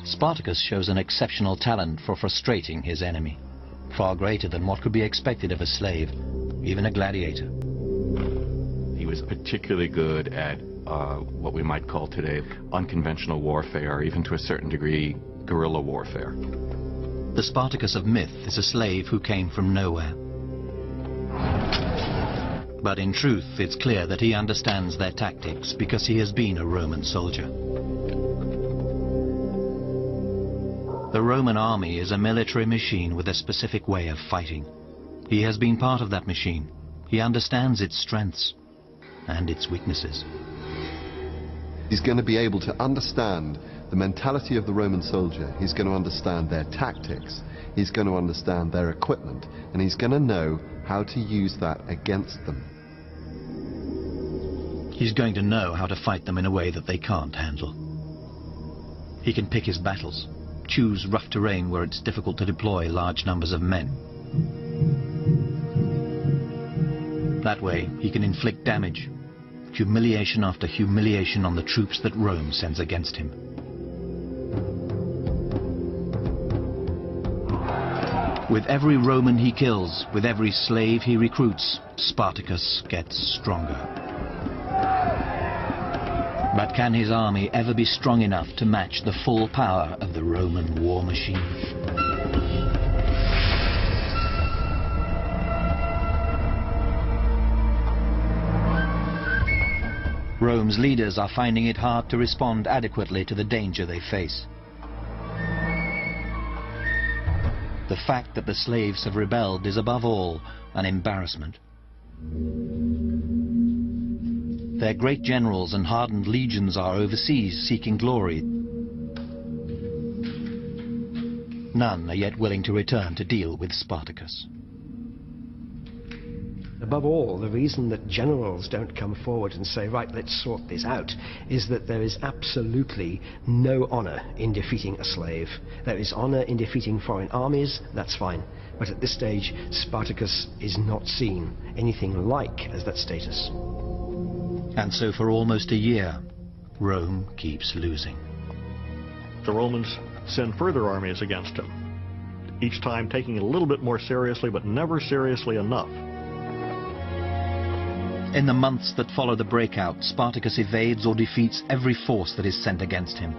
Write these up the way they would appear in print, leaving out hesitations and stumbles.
Spartacus shows an exceptional talent for frustrating his enemy, far greater than what could be expected of a slave, even a gladiator. He was particularly good at what we might call today unconventional warfare, even to a certain degree guerrilla warfare. The Spartacus of myth is a slave who came from nowhere. But in truth, it's clear that he understands their tactics because he has been a Roman soldier. The Roman army is a military machine with a specific way of fighting. He has been part of that machine. He understands its strengths and its weaknesses. He's going to be able to understand the mentality of the Roman soldier. He's going to understand their tactics. He's going to understand their equipment. And he's going to know how to use that against them. He's going to know how to fight them in a way that they can't handle. He can pick his battles, choose rough terrain where it's difficult to deploy large numbers of men. That way, he can inflict damage, humiliation after humiliation on the troops that Rome sends against him. With every Roman he kills, with every slave he recruits, Spartacus gets stronger. But can his army ever be strong enough to match the full power of the Roman war machine? Rome's leaders are finding it hard to respond adequately to the danger they face. The fact that the slaves have rebelled is above all an embarrassment. Their great generals and hardened legions are overseas seeking glory. None are yet willing to return to deal with Spartacus. Above all, the reason that generals don't come forward and say, right, let's sort this out, is that there is absolutely no honor in defeating a slave. There is honor in defeating foreign armies, that's fine. But at this stage, Spartacus is not seen anything like as that status. And so for almost a year, Rome keeps losing. The Romans send further armies against him, each time taking it a little bit more seriously, but never seriously enough. In the months that follow the breakout, Spartacus evades or defeats every force that is sent against him.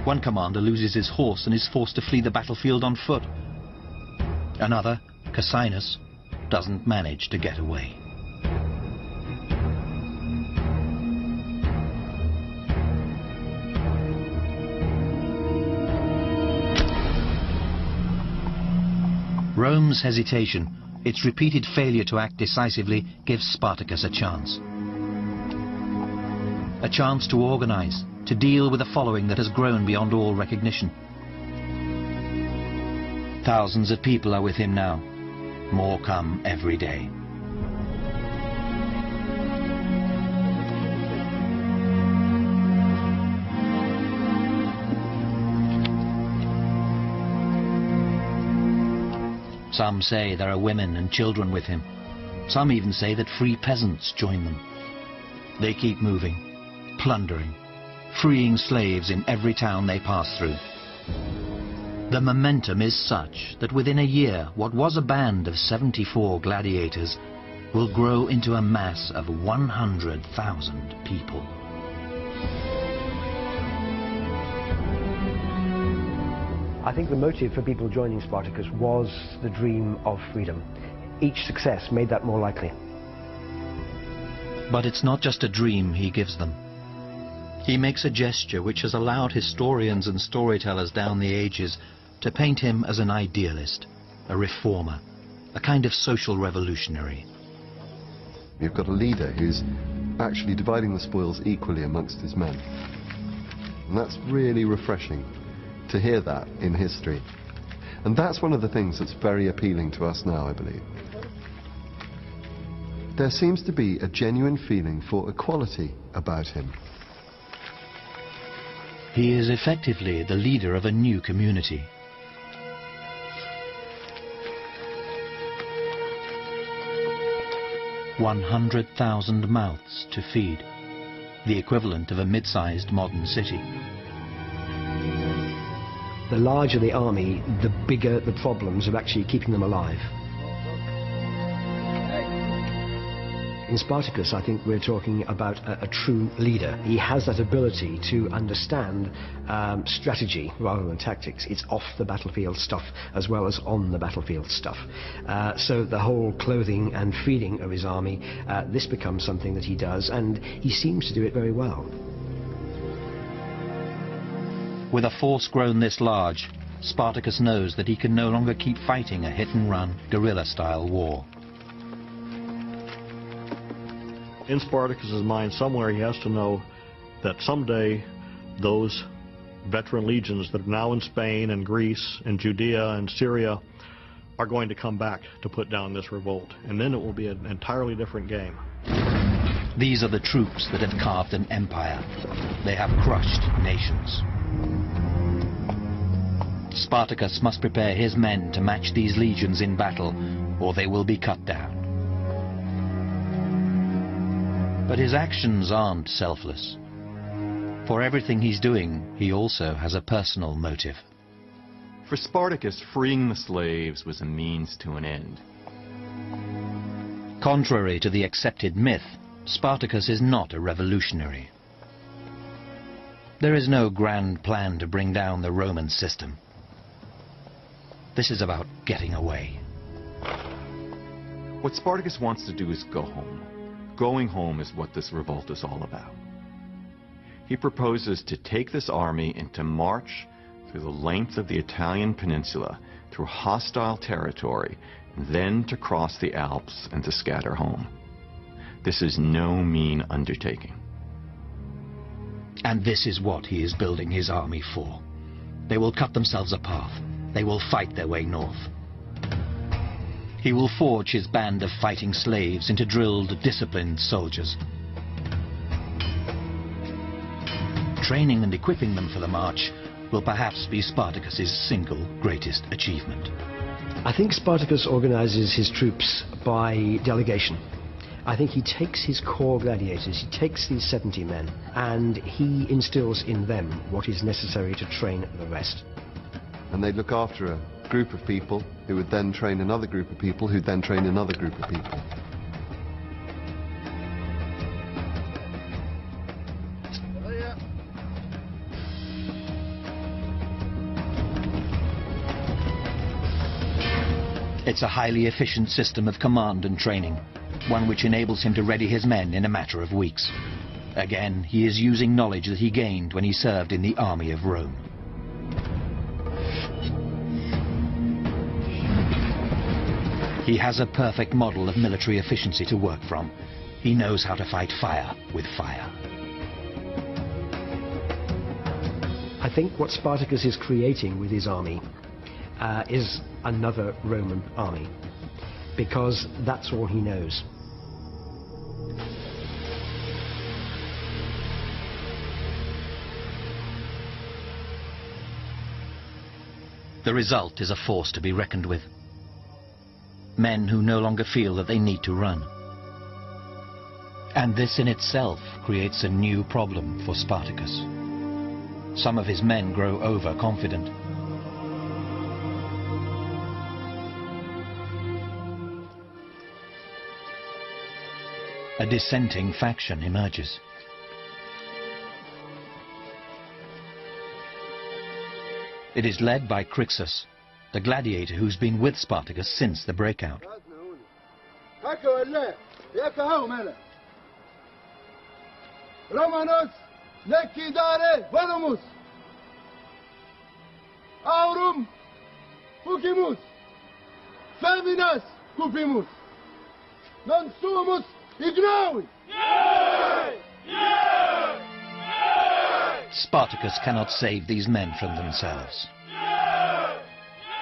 One commander loses his horse and is forced to flee the battlefield on foot. Another, Cassinus, doesn't manage to get away. Rome's hesitation, its repeated failure to act decisively, gives Spartacus a chance. A chance to organize, to deal with a following that has grown beyond all recognition. Thousands of people are with him now. More come every day. Some say there are women and children with him. Some even say that free peasants join them. They keep moving, plundering, freeing slaves in every town they pass through. The momentum is such that within a year, what was a band of 74 gladiators will grow into a mass of 100,000 people. I think the motive for people joining Spartacus was the dream of freedom. Each success made that more likely. But it's not just a dream he gives them. He makes a gesture which has allowed historians and storytellers down the ages to paint him as an idealist, a reformer, a kind of social revolutionary. You've got a leader who's actually dividing the spoils equally amongst his men. And that's really refreshing to hear that in history. And that's one of the things that's very appealing to us now, I believe. There seems to be a genuine feeling for equality about him. He is effectively the leader of a new community. "100,000 mouths to feed." the equivalent of a mid-sized modern city. The larger the army, the bigger the problems of actually keeping them alive. In Spartacus, I think we're talking about a true leader. He has that ability to understand strategy rather than tactics. It's off the battlefield stuff as well as on the battlefield stuff. So the whole clothing and feeding of his army, this becomes something that he does, and he seems to do it very well. With a force grown this large, Spartacus knows that he can no longer keep fighting a hit-and-run, guerrilla-style war. In Spartacus's mind, somewhere he has to know that someday those veteran legions that are now in Spain and Greece and Judea and Syria are going to come back to put down this revolt. And then it will be an entirely different game. These are the troops that have carved an empire. They have crushed nations. Spartacus must prepare his men to match these legions in battle, or they will be cut down. But his actions aren't selfless. For everything he's doing, he also has a personal motive. For Spartacus, freeing the slaves was a means to an end. Contrary to the accepted myth, Spartacus is not a revolutionary. There is no grand plan to bring down the Roman system. This is about getting away. What Spartacus wants to do is go home. Going home is what this revolt is all about. He proposes to take this army and to march through the length of the Italian peninsula, through hostile territory, and then to cross the Alps and to scatter home. This is no mean undertaking. And this is what he is building his army for. They will cut themselves a path. They will fight their way north. He will forge his band of fighting slaves into drilled, disciplined soldiers. Training and equipping them for the march will perhaps be Spartacus's single greatest achievement. I think Spartacus organizes his troops by delegation. I think he takes his core gladiators, he takes these 70 men, and he instills in them what is necessary to train the rest. And they look after a group of people who would then train another group of people who then train another group of people. It's a highly efficient system of command and training, one which enables him to ready his men in a matter of weeks. Again, he is using knowledge that he gained when he served in the army of Rome. He has a perfect model of military efficiency to work from. He knows how to fight fire with fire. I think what Spartacus is creating with his army is another Roman army, because that's all he knows. The result is a force to be reckoned with. Men who no longer feel that they need to run. And this in itself creates a new problem for Spartacus. Some of his men grow overconfident. A dissenting faction emerges. It is led by Crixus, the gladiator who's been with Spartacus since the breakout. Romanos, nekidare, velomus. Aurum, fucimus. Feminas, cupimus. Non sumus, ignavi. Spartacus cannot save these men from themselves.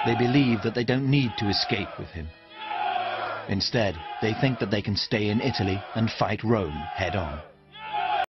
They believe that they don't need to escape with him. Instead, they think that they can stay in Italy and fight Rome head on.